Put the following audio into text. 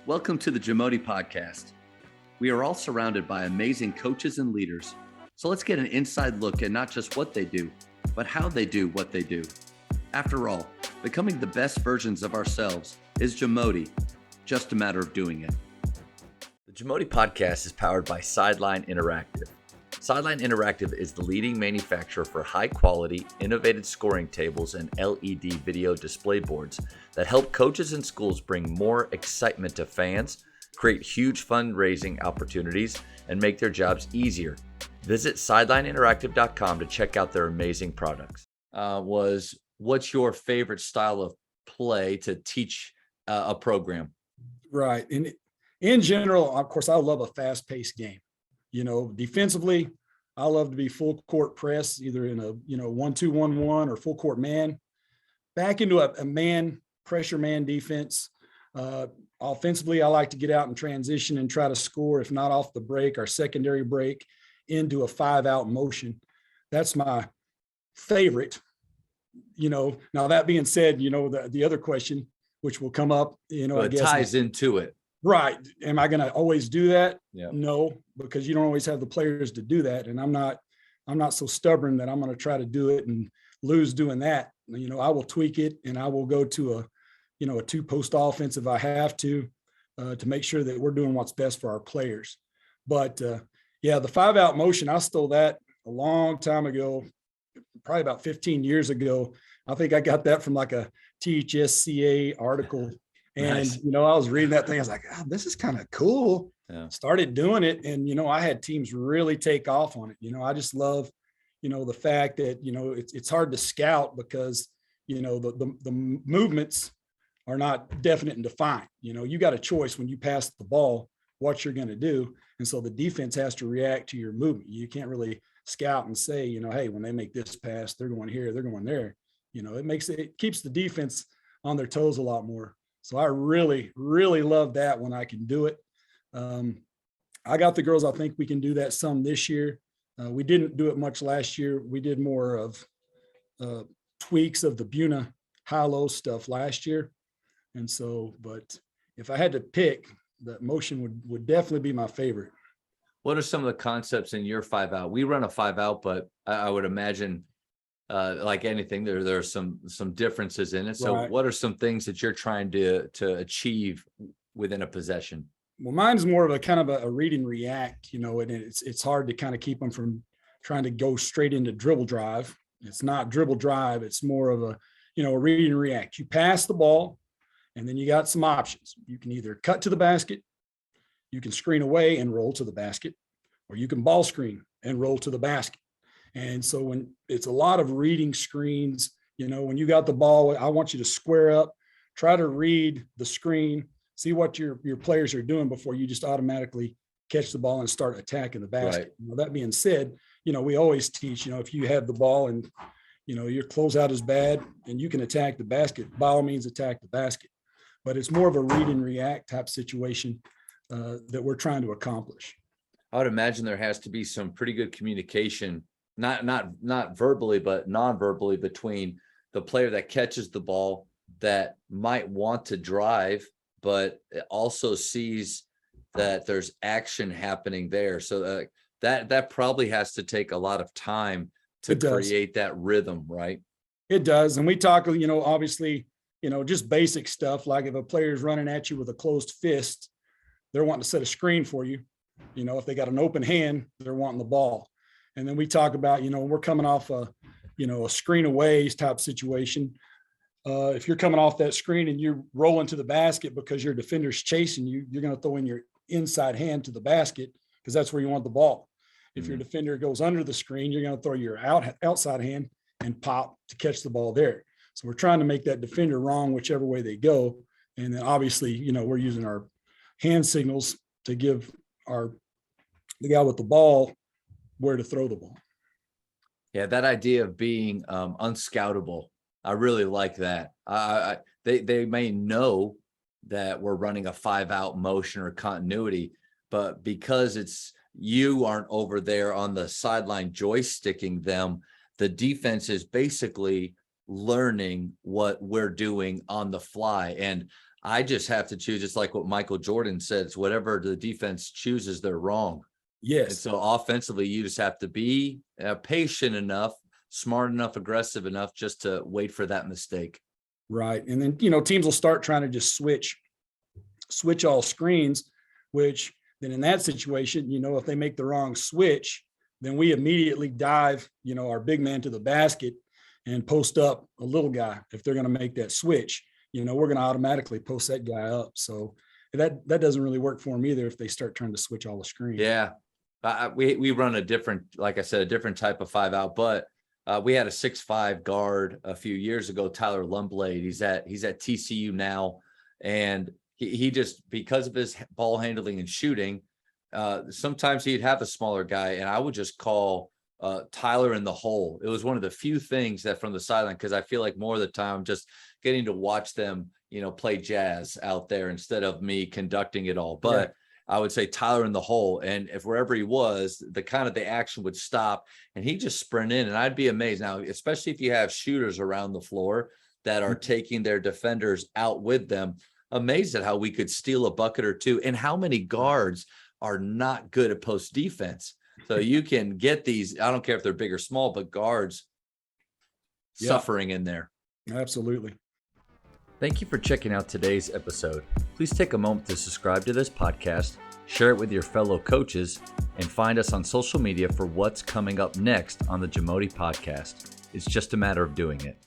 Welcome to the Jamodi podcast. We are all surrounded by amazing coaches and leaders. So let's get an inside look at not just what they do, but how they do what they do. After all, becoming the best versions of ourselves is Jamodi, just a matter of doing it. The Jamodi podcast is powered by Sideline Interactive. Sideline Interactive is the leading manufacturer for high-quality, innovative scoring tables and LED video display boards that help coaches and schools bring more excitement to fans, create huge fundraising opportunities, and make their jobs easier. Visit sidelineinteractive.com to check out their amazing products. What's your favorite style of play to teach a program? Right. And in general, of course, I love a fast-paced game. Defensively, I love to be full court press, either in a 1-2-1-1 or full court man. Back into a man, pressure man defense. Offensively, I like to get out and transition and try to score, if not off the break or secondary break, into a 5-out motion. That's my favorite. Now that being said, the other question, which will come up, It ties into it. Right. Am I going to always do that? Yeah. No, because you don't always have the players to do that. And I'm not so stubborn that I'm going to try to do it and lose doing that. I will tweak it and I will go to a 2-post offense if I have to make sure that we're doing what's best for our players. But the 5-out motion, I stole that a long time ago, probably about 15 years ago. I think I got that from like a THSCA article. And, Nice. I was reading that thing. I was like, this is kind of cool. Yeah. Started doing it. And, I had teams really take off on it. I just love, the fact that, it's hard to scout because, the movements are not definite and defined. You got a choice when you pass the ball, what you're going to do. And so the defense has to react to your movement. You can't really scout and say, hey, when they make this pass, they're going here, they're going there. It keeps the defense on their toes a lot more. So I really, really love that when I can do it. I got the girls. I think we can do that some this year. We didn't do it much last year. We did more of tweaks of the Buna high-low stuff last year. And so, but if I had to pick, that motion would definitely be my favorite. What are some of the concepts in your 5-out? We run a 5-out, but I would imagine like anything, there are some differences in it. So Right. What are some things that you're trying to achieve within a possession? Well, mine's more of a kind of a read and react, and it's hard to kind of keep them from trying to go straight into dribble drive. It's not dribble drive. It's more of a read and react. You pass the ball and then you got some options. You can either cut to the basket, you can screen away and roll to the basket, or you can ball screen and roll to the basket. And so when it's a lot of reading screens, when you got the ball, I want you to square up, try to read the screen, see what your players are doing before you just automatically catch the ball and start attacking the basket. Right. That being said, we always teach, if you have the ball and, your closeout is bad and you can attack the basket, by all means attack the basket. But it's more of a read and react type situation that we're trying to accomplish. I would imagine there has to be some pretty good communication, not verbally, but non-verbally, between the player that catches the ball that might want to drive, but also sees that there's action happening there. So that probably has to take a lot of time to create that rhythm, right? It does. And we talk, obviously, just basic stuff. Like if a player is running at you with a closed fist, they're wanting to set a screen for you. If they got an open hand, they're wanting the ball. And then we talk about, we're coming off a screen away type situation. If you're coming off that screen and you're rolling to the basket because your defender's chasing you, you're going to throw in your inside hand to the basket because that's where you want the ball. If your defender goes under the screen, you're going to throw your outside hand and pop to catch the ball there. So we're trying to make that defender wrong whichever way they go. And then obviously, we're using our hand signals to give the guy with the ball where to throw the ball. Yeah, that idea of being unscoutable, I really like that. They may know that we're running a 5-out motion or continuity, but because you aren't over there on the sideline joysticking them, the defense is basically learning what we're doing on the fly. And I just have to choose. It's like what Michael Jordan says, whatever the defense chooses, they're wrong. And Yes. so offensively, you just have to be patient enough, smart enough, aggressive enough just to wait for that mistake. Right. And then, teams will start trying to just switch all screens, which then in that situation, if they make the wrong switch, then we immediately dive, our big man to the basket and post up a little guy. If they're going to make that switch, we're going to automatically post that guy up. So that doesn't really work for them either if they start trying to switch all the screens. Yeah. We run a different, like I said, a different type of 5-out, but we had a 6'5" guard a few years ago, Tyler Lumblade. He's at TCU now. And he just, because of his ball handling and shooting, sometimes he'd have a smaller guy, and I would just call Tyler in the hole. It was one of the few things that from the sideline, because I feel like more of the time just getting to watch them, play jazz out there instead of me conducting it all. But I would say Tyler in the hole, and if wherever he was, the action would stop, and he just sprint in, and I'd be amazed. Now, especially if you have shooters around the floor that are taking their defenders out with them, amazed at how we could steal a bucket or two, and how many guards are not good at post defense. So you can get these, I don't care if they're big or small, but guards suffering in there. Absolutely. Thank you for checking out today's episode. Please take a moment to subscribe to this podcast, share it with your fellow coaches, and find us on social media for what's coming up next on the Jamodi podcast. It's just a matter of doing it.